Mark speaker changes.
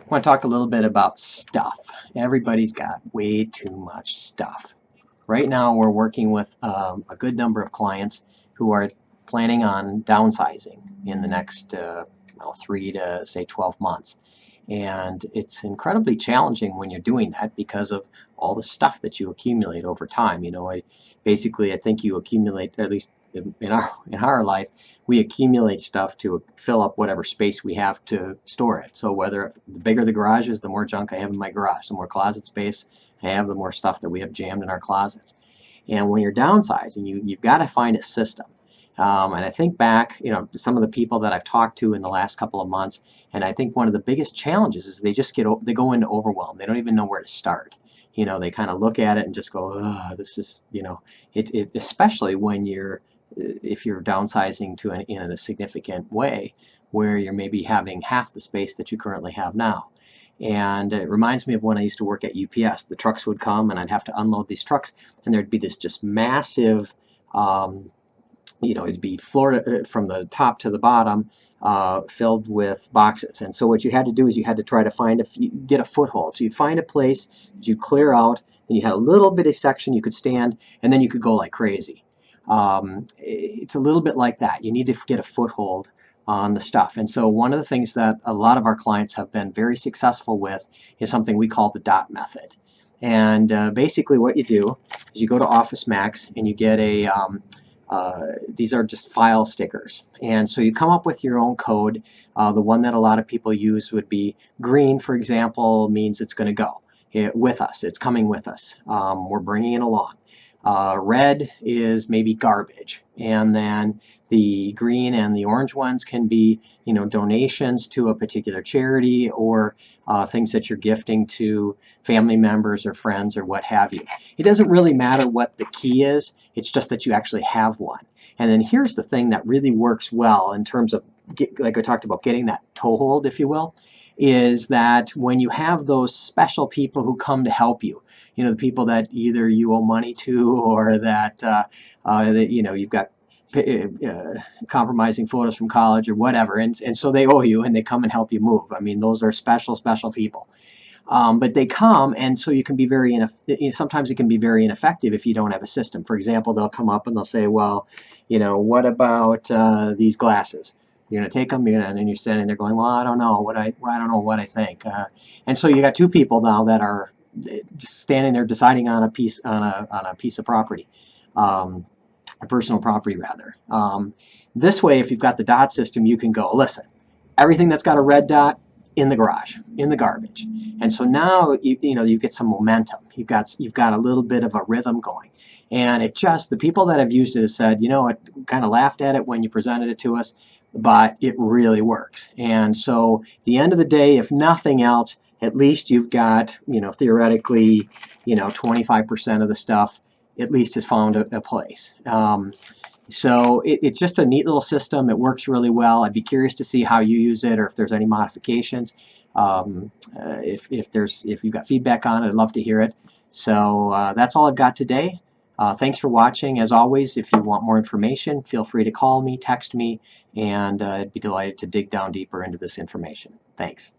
Speaker 1: I want to talk a little bit about stuff. Everybody's got way too much stuff. Right now, we're working with a good number of clients who are planning on downsizing in the next 3 to say 12 months. And it's incredibly challenging when you're doing that because of all the stuff that you accumulate over time. I think you accumulate, at least in our life, we accumulate stuff to fill up whatever space we have to store it. So whether the bigger the garage is, the more junk I have in my garage. The more closet space I have, the more stuff that we have jammed in our closets. And when you're downsizing, you've got to find a system. And I think back, to some of the people that I've talked to in the last couple of months, and I think one of the biggest challenges is they go into overwhelm. They don't even know where to start. They kind of look at it and just go, "Ugh, this is," especially when if you're downsizing in a significant way, where you're maybe having half the space that you currently have now. And it reminds me of when I used to work at UPS. The trucks would come and I'd have to unload these trucks, and there'd be this just massive it'd be floor from the top to the bottom, filled with boxes. And so what you had to do is you had to try to get a foothold. So you find a place that you clear out, and you had a little bitty section you could stand, and then you could go like crazy. It's a little bit like that. You need to get a foothold on the stuff. And so one of the things that a lot of our clients have been very successful with is something we call the dot method. And basically what you do is you go to Office Max and you get these are just file stickers. And so you come up with your own code. The one that a lot of people use would be green, for example, means it's going to go with us. It's coming with us. We're bringing it along. Red is maybe garbage. And then the green and the orange ones can be, donations to a particular charity, or things that you're gifting to family members or friends or what have you. It doesn't really matter what the key is. It's just that you actually have one. And then here's the thing that really works well in terms of, like I talked about, getting that toehold, if you will, is that when you have those special people who come to help you, the people that either you owe money to, or that you've got compromising photos from college or whatever, and so they owe you and they come and help you move. I mean, those are special people. But they come, and so you can be sometimes it can be very ineffective if you don't have a system. For example, they'll come up and they'll say, well, what about these glasses? You're going to take them, and then you're standing there going, well, I don't know what I think. And so you got two people now that are just standing there deciding on a piece of property, a personal property rather. This way, if you've got the dot system, you can go, listen, everything that's got a red dot in the garage, in the garbage. And so now you get some momentum. You've got a little bit of a rhythm going. And the people that have used it have said, it kind of laughed at it when you presented it to us, but it really works. And so at the end of the day, if nothing else, at least you've got, theoretically, 25% of the stuff at least has found a place. So it's just a neat little system. It works really well. I'd be curious to see how you use it, or if there's any modifications. If you've got feedback on it, I'd love to hear it. So that's all I've got today. Thanks for watching. As always, if you want more information, feel free to call me, text me, and I'd be delighted to dig down deeper into this information. Thanks.